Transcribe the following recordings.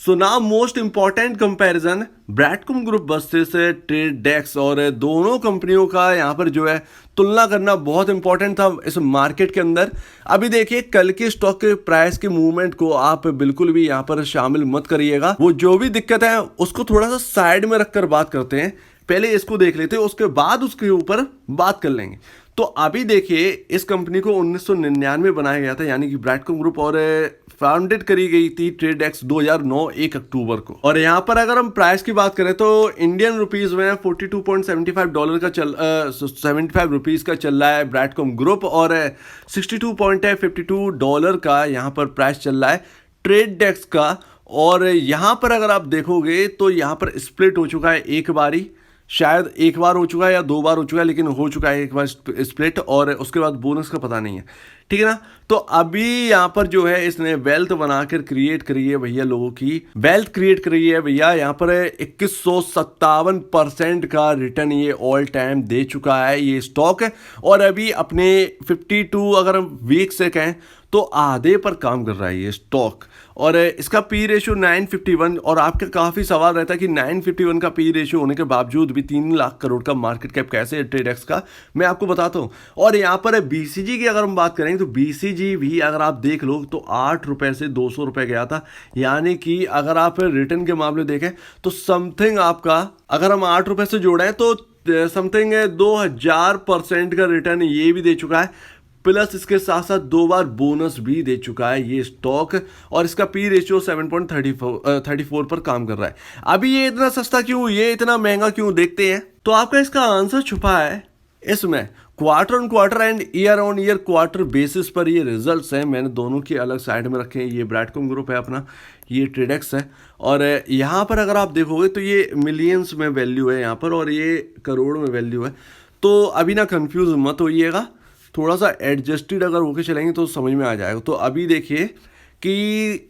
सो now most important comparison Broadcom group versus Trade Desk, और दोनों कंपनियों का यहाँ पर जो है तुलना करना बहुत इंपॉर्टेंट था इस मार्केट के अंदर। अभी देखिए कल के स्टॉक के प्राइस के मूवमेंट को आप बिल्कुल भी यहाँ पर शामिल मत करिएगा। वो जो भी दिक्कत है उसको थोड़ा सा साइड में रखकर बात करते हैं, पहले इसको देख लेते हैं, उसके बाद उसके ऊपर बात कर लेंगे। तो अभी देखिए इस कंपनी को 1999 बनाया गया था, यानी कि ब्रैडकॉम ग्रुप, और फाउंडेड करी गई थी ट्रेड एक्स 2009 1 अक्टूबर को। और यहाँ पर अगर हम प्राइस की बात करें तो इंडियन रुपीस में $42.75 का चल 75 रुपीज का चल रहा है ब्रैडकॉम ग्रुप, और $62.52 का यहाँ पर प्राइस चल रहा है ट्रेड डेस्क का। और यहाँ पर अगर आप देखोगे तो यहाँ पर स्प्लिट हो चुका है एक बारी, शायद एक बार हो चुका है या दो बार हो चुका है, लेकिन हो चुका है एक बार स्प्लिट, और उसके बाद बोनस का पता नहीं है, ठीक है ना। तो अभी यहाँ पर जो है इसने वेल्थ बनाकर क्रिएट करी है भैया, लोगों की वेल्थ क्रिएट करी है भैया। यहाँ पर 2157% का रिटर्न ये ऑल टाइम दे चुका है ये स्टॉक, और अभी अपने 52 अगर हम वीक से कहें तो आधे पर काम कर रहा है ये स्टॉक, और इसका पी रेशियो 951। और आपका काफ़ी सवाल रहता है कि 951 का पी रेशियो होने के बावजूद भी 3 लाख करोड़ का मार्केट कैप कैसे है ट्रेड एक्स का, मैं आपको बताता हूँ। और यहाँ पर बीसीजी की अगर हम बात करें तो बीसीजी भी अगर आप देख लो तो 8 रुपए से 200 रुपए गया था, यानी कि अगर आप रिटर्न के मामले देखें तो समथिंग आपका, अगर हम 8 रुपए से जोड़ें तो समथिंग 2000% का रिटर्न ये भी दे चुका है, प्लस इसके साथ साथ 2 बार बोनस भी दे चुका है ये स्टॉक, और इसका पी रेशियो 7.34 पर काम कर रहा है। अभी ये इतना सस्ता क्यों, ये इतना महंगा क्यों, देखते हैं। तो आपका इसका आंसर छुपा है इसमें। Quarter on quarter and year on year quarter basis पर ये रिजल्ट्स हैं, मैंने दोनों की अलग साइड में रखे हैं। ये ब्रैडकॉम ग्रुप है अपना, ये ट्रेडेक्स है, और यहाँ पर अगर आप देखोगे तो ये मिलियंस में वैल्यू है यहाँ पर, और ये करोड़ में वैल्यू है। तो अभी ना कंफ्यूज मत होइएगा, थोड़ा सा एडजस्टेड अगर होके चलेंगे तो समझ में आ जाएगा। तो अभी देखिए कि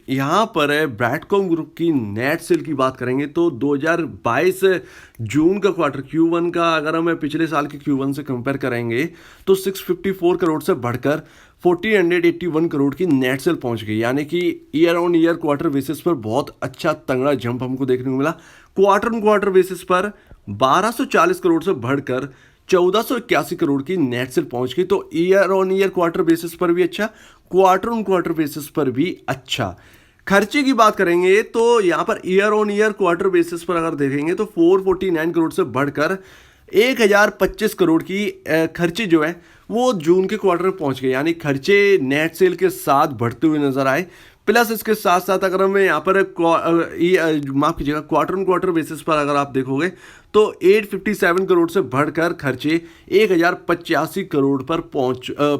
यहाँ पर है ब्रैडकॉम ग्रुप की नेट सेल की बात करेंगे तो 2022 जून का क्वार्टर Q1 का अगर हम पिछले साल के Q1 से कंपेयर करेंगे तो 654 करोड़ से बढ़कर 1481 करोड़ की नेट सेल पहुंच गई, यानी कि year on year quarter basis पर बहुत अच्छा तगड़ा जंप हमको देखने को मिला। क्वार्टर ऑन क्वार्टर बेसिस पर 1240 करोड़ से बढ़कर 1481 करोड़ की नेट सेल पहुंच गई। तो year on year quarter basis पर भी अच्छा, क्वार्टर ऑन क्वार्टर बेसिस पर भी अच्छा। खर्चे की बात करेंगे तो यहां per year on year quarter basis पर अगर देखेंगे तो 449 करोड़ से बढ़कर 1025 करोड़ की खर्चे जो है वो जून के क्वार्टर में पहुंच गए, यानी खर्चे नेट सेल के साथ बढ़ते हुए नजर आए। प्लस इसके साथ साथ अगर हमें यहाँ पर माफ कीजिएगा क्वार्टर ऑन क्वार्टर बेसिस पर अगर आप देखोगे तो 857 करोड़ से बढ़कर खर्चे 1085 करोड़ पर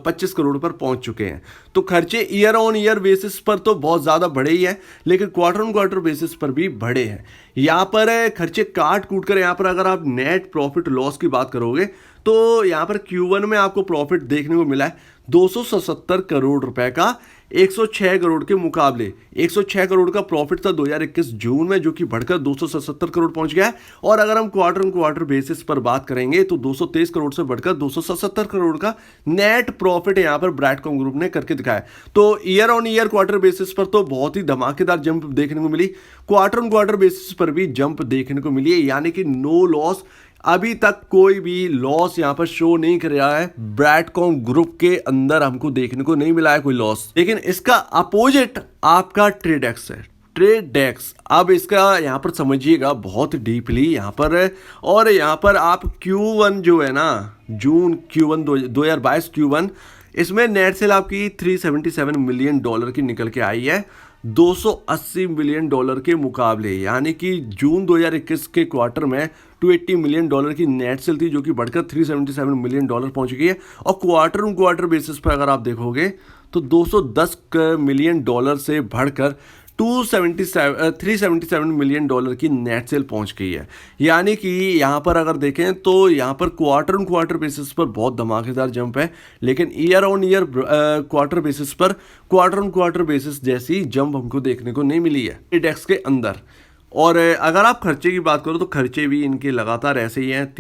25 करोड़ पर पहुंच चुके हैं। तो खर्चे ईयर ऑन ईयर बेसिस पर तो बहुत ज़्यादा बढ़े ही हैं, लेकिन क्वार्टर ऑन क्वार्टर बेसिस पर भी बढ़े हैं। यहाँ पर खर्चे काट कूट कर यहाँ पर अगर आप नेट प्रॉफिट लॉस की बात करोगे तो यहाँ पर Q1 में आपको प्रॉफिट देखने को मिला है 277 करोड़ रुपए का, 106 करोड़ के मुकाबले 106 करोड़ का प्रॉफिट था 2021 जून में, जो कि बढ़कर 277 करोड़ पहुंच गया है। और अगर हम क्वार्टर ऑन क्वार्टर बेसिस पर बात करेंगे तो 223 करोड़ से बढ़कर 277 करोड़ का नेट प्रॉफिट यहाँ पर ब्रैडकॉम ग्रुप ने करके दिखाया। तो year on year quarter basis पर तो बहुत ही धमाकेदार जंप देखने को मिली, क्वार्टर ऑन क्वार्टर बेसिस पर भी जंप देखने को मिली है, यानी कि नो लॉस। अभी तक कोई भी लॉस यहां पर शो नहीं कर रहा है, ब्रैडकॉम ग्रुप के अंदर हमको देखने को नहीं मिला है कोई लॉस। लेकिन इसका अपोजिट आपका ट्रेडेक्स है, ट्रेडेक्स। अब इसका यहां पर समझिएगा बहुत डीपली यहां पर, और यहां पर आप Q1 जो है ना, जून Q1 2022 Q1, इसमें नेट सेल आपकी $377 मिलियन की निकल के आई है 280 मिलियन डॉलर के मुकाबले, यानी कि जून 2021 के क्वार्टर में 280 मिलियन डॉलर की नेट सेल थी, जो कि बढ़कर 377 मिलियन डॉलर पहुंच गई है। और क्वार्टर ऑन क्वार्टर बेसिस पर अगर आप देखोगे तो 210 मिलियन डॉलर से बढ़कर 377 मिलियन डॉलर की नेट सेल पहुंच गई है। यानी कि यहाँ पर अगर देखें तो यहाँ पर क्वार्टर ऑन क्वार्टर बेसिस पर बहुत धमाकेदार जंप है, लेकिन year on year quarter basis पर क्वार्टर ऑन क्वार्टर बेसिस जैसी जंप हमको देखने को नहीं मिली है इंडेक्स के अंदर। और अगर आप खर्चे की बात करो तो खर्चे भी इनके लगातार ऐसे ही हैं,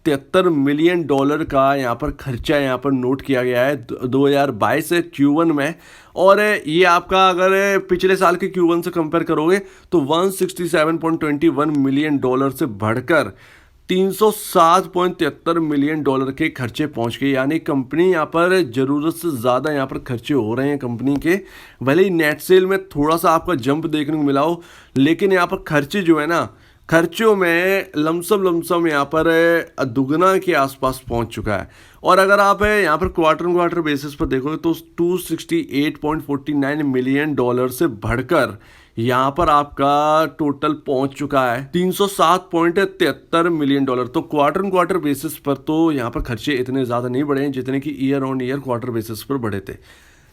$73 मिलियन का यहाँ पर खर्चा यहाँ पर नोट किया गया है 2022 Q1 में। और ये आपका अगर पिछले साल के Q1 से कंपेयर करोगे तो $167.21 मिलियन से बढ़कर $307.73 मिलियन के खर्चे पहुंच गए। यानी कंपनी यहाँ पर ज़रूरत से ज़्यादा यहाँ पर खर्चे हो रहे हैं कंपनी के। भले ही नेट सेल में थोड़ा सा आपका जंप देखने को मिला हो, लेकिन यहाँ पर खर्चे जो है ना, खर्चों में लमसम यहाँ पर दुगना के आसपास पहुंच चुका है। और अगर आप यहाँ पर क्वार्टर बेसिस पर देखोगे तो 268.49 मिलियन से बढ़कर यहाँ पर आपका टोटल पहुंच चुका है $307.73 मिलियन। तो क्वार्टर बेसिस पर तो यहाँ पर खर्चे इतने ज़्यादा नहीं बढ़े हैं जितने कि year on year quarter basis पर बढ़े थे।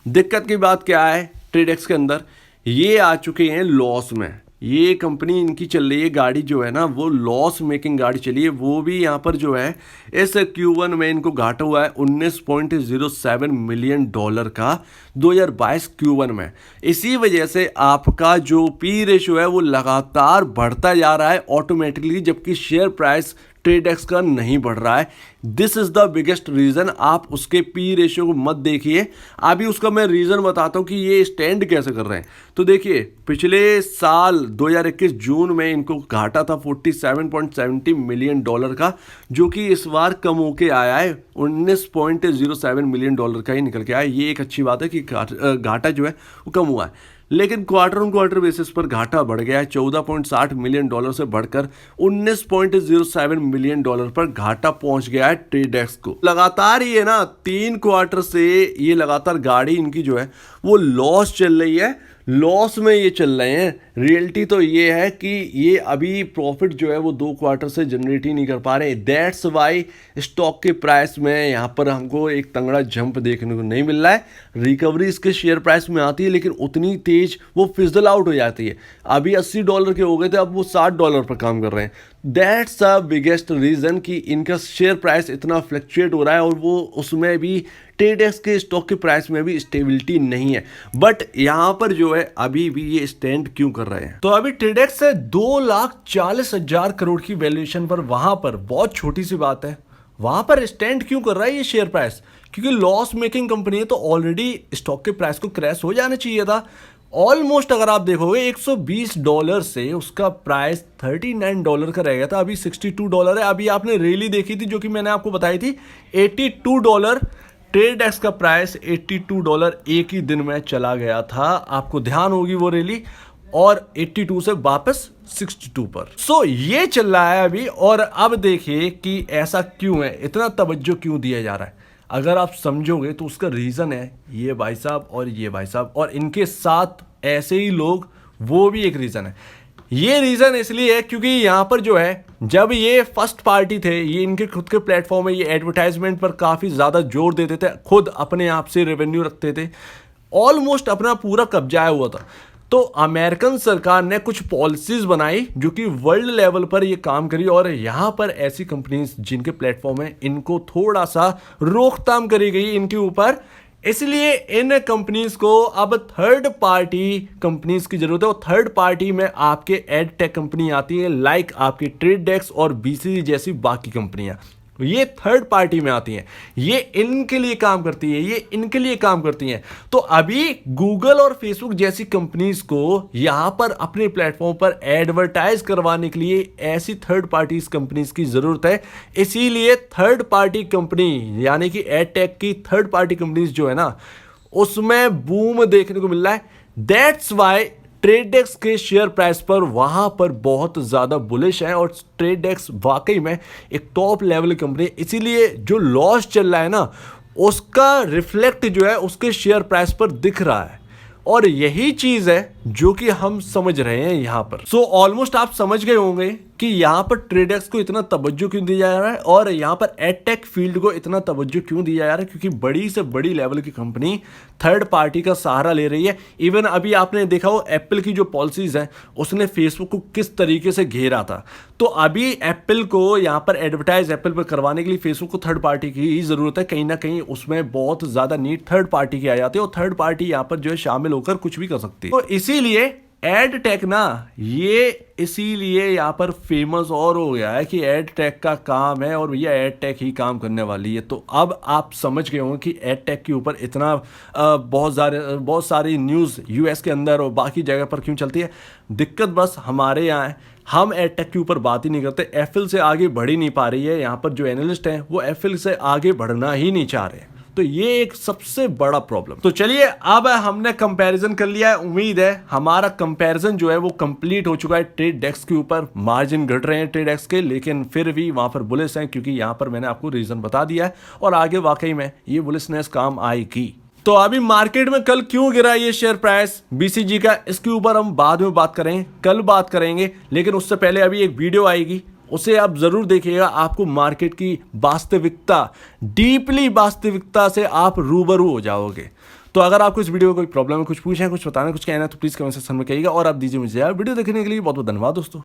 दिक्कत की बात क्या है, ट्रेडेक्स के अंदर ये आ चुके हैं लॉस में। ये कंपनी इनकी चल रही है गाड़ी जो है ना, वो लॉस मेकिंग गाड़ी चली है। वो भी यहाँ पर जो है इस Q1 में इनको घाटा हुआ है $19.07 मिलियन का 2022 Q1 में। इसी वजह से आपका जो पी रेशियो है वो लगातार बढ़ता जा रहा है ऑटोमेटिकली, जबकि शेयर प्राइस ट्रेडेक्स का नहीं बढ़ रहा है। This is the biggest reason. आप उसके पी रेशियो को मत देखिए, अभी उसका मैं रीजन बताता हूं कि ये स्टैंड कैसे कर रहे हैं। तो देखिए, पिछले साल 2021 जून में इनको घाटा था $47.70 मिलियन का, जो कि इस बार कम होके आया है $19.07 मिलियन का ही निकल के आया। ये एक अच्छी बात है कि घाटा जो है वो कम हुआ है। लेकिन क्वार्टर बेसिस पर घाटा बढ़ गया है $14.60 मिलियन से बढ़कर $19.07 मिलियन पर घाटा पहुंच गया है ट्रेडेक्स को। लगातार ये ना 3 क्वार्टर से ये लगातार गाड़ी इनकी जो है वो लॉस चल रही है, लॉस में ये चल रहे हैं। रियलिटी तो ये है कि ये अभी प्रॉफिट जो है वो 2 क्वार्टर से जनरेट ही नहीं कर पा रहे। दैट्स वाई स्टॉक के प्राइस में यहाँ पर हमको एक तगड़ा जंप देखने को नहीं मिल रहा है। रिकवरी इसके शेयर प्राइस में आती है, लेकिन उतनी तेज वो फिजल आउट हो जाती है। अभी $80 के हो गए थे, अब वो $60 पर काम कर रहे हैं। दैट्स द बिगेस्ट रीज़न कि इनका शेयर प्राइस इतना फ्लक्चुएट हो रहा है, और वो उसमें भी ट्रेडेक्स के स्टॉक के प्राइस में भी स्टेबिलिटी नहीं है। बट यहाँ पर जो है अभी भी ये स्टैंड क्यों कर रहे हैं? तो अभी ट्रेडेक्स है 2,40,000 करोड़ की वैल्यूएशन पर, वहां पर बहुत छोटी सी बात है, वहां पर स्टैंड क्यों कर रहा है ये शेयर प्राइस? क्योंकि लॉस मेकिंग कंपनी है, तो ऑलरेडी स्टॉक के प्राइस को क्रैश हो जाना चाहिए था। ऑलमोस्ट अगर आप देखोगे $120 से उसका प्राइस $39 का रह गया था, अभी $62 है। अभी आपने रैली देखी थी जो कि मैंने आपको बताई थी, $82 ट्रेडेक्स का प्राइस $82 एक ही दिन में चला गया था। आपको ध्यान होगी वो रैली, और 82 से वापस 62 पर। सो ये चल रहा है अभी। और अब देखिए कि ऐसा क्यों है, इतना तवज्जो क्यों दिया जा रहा है। अगर आप समझोगे तो उसका रीज़न है ये भाई साहब और ये भाई साहब, और इनके साथ ऐसे ही लोग, वो भी एक रीज़न है। ये रीज़न इसलिए है क्योंकि यहाँ पर जो है, जब ये फर्स्ट पार्टी थे, ये इनके खुद के प्लेटफॉर्म में ये एडवर्टाइजमेंट पर काफ़ी ज़्यादा जोर देते थे, खुद अपने आप से रेवेन्यू रखते थे, ऑलमोस्ट अपना पूरा कब्जा हुआ था। तो अमेरिकन सरकार ने कुछ पॉलिसीज बनाई जो कि वर्ल्ड लेवल पर ये काम करी, और यहाँ पर ऐसी कंपनीज जिनके प्लेटफॉर्म है, इनको थोड़ा सा रोकथाम करी गई इनके ऊपर। इसलिए इन कंपनीज को अब थर्ड पार्टी कंपनीज की जरूरत है, और थर्ड पार्टी में आपके एड टेक कंपनी आती है, लाइक आपकी ट्रेडेक्स और बीसीसी जैसी बाकी कंपनियां, ये थर्ड पार्टी में आती हैं। ये इनके लिए काम करती है, ये इनके लिए काम करती हैं। तो अभी गूगल और फेसबुक जैसी कंपनीज को यहां पर अपने प्लेटफॉर्म पर एडवर्टाइज करवाने के लिए ऐसी थर्ड पार्टी कंपनीज की जरूरत है। इसीलिए थर्ड पार्टी कंपनी यानी कि एड टेक की थर्ड पार्टी कंपनीज जो है ना, उसमें बूम देखने को मिल रहा है। दैट्स वाई ट्रेडेक्स के शेयर प्राइस पर वहां पर बहुत ज्यादा बुलिश है, और ट्रेडेक्स वाकई में एक टॉप लेवल कंपनी है। इसीलिए जो लॉस चल रहा है ना, उसका रिफ्लेक्ट जो है उसके शेयर प्राइस पर दिख रहा है, और यही चीज है जो कि हम समझ रहे हैं यहां पर। सो ऑलमोस्ट आप समझ गए होंगे कि यहां पर ट्रेडेक्स को इतना तवज्जो क्यों दिया जा रहा है, और यहां पर एडटेक फील्ड को इतना तवज्जो क्यों दिया जा रहा है, क्योंकि बड़ी से बड़ी लेवल की कंपनी थर्ड पार्टी का सहारा ले रही है। इवन अभी आपने देखा हो एप्पल की जो पॉलिसीज हैं, उसने फेसबुक को किस तरीके से घेरा था। तो अभी एप्पल को यहां पर एडवर्टाइज एप्पल पर करवाने के लिए फेसबुक को थर्ड पार्टी की ही जरूरत है। कहीं ना कहीं उसमें बहुत ज्यादा नीड थर्ड पार्टी की आ जाती है, और थर्ड पार्टी यहां पर जो है शामिल होकर कुछ भी कर सकती है। तो इसीलिए एड टेक ना ये इसीलिए यहाँ पर फेमस और हो गया है कि एड टेक का काम है और भैया एड टेक ही काम करने वाली है। तो अब आप समझ गए होंगे कि एड टेक के ऊपर इतना बहुत सारी न्यूज़ यूएस के अंदर और बाकी जगह पर क्यों चलती है। दिक्कत बस हमारे यहाँ है, हम एड टेक के ऊपर बात ही नहीं करते। एफिल से आगे बढ़ ही नहीं पा रही है, यहाँ पर जो एनालिस्ट हैं वो एफिल से आगे बढ़ना ही नहीं चाह रहे। तो ये एक सबसे बड़ा प्रॉब्लम। तो चलिए अब हमने कंपैरिजन कर लिया है, उम्मीद है हमारा कंपैरिजन जो है वो कंप्लीट हो चुका है। ट्रेड डेस्क के ऊपर मार्जिन घट रहे हैं ट्रेड डेस्क के, लेकिन फिर भी वहां पर बुलिश हैं क्योंकि यहां पर मैंने आपको रीजन बता दिया है और आगे वाकई में ये बुलिशनेस काम आएगी। तो अभी मार्केट में कल क्यों गिरा ये शेयर प्राइस बीसीजी का, इसके ऊपर हम बाद में बात करें, कल बात करेंगे। लेकिन उससे पहले अभी एक वीडियो आएगी, उसे आप जरूर देखिएगा। आपको मार्केट की वास्तविकता, डीपली वास्तविकता से आप रूबरू हो जाओगे। तो अगर आपको इस वीडियो में कोई प्रॉब्लम है, कुछ पूछना है, कुछ बताना है, कुछ कहना है तो प्लीज कमेंट सेक्शन में कहिएगा। और आप दीजिए मुझे यार वीडियो देखने के लिए बहुत बहुत धन्यवाद दोस्तों।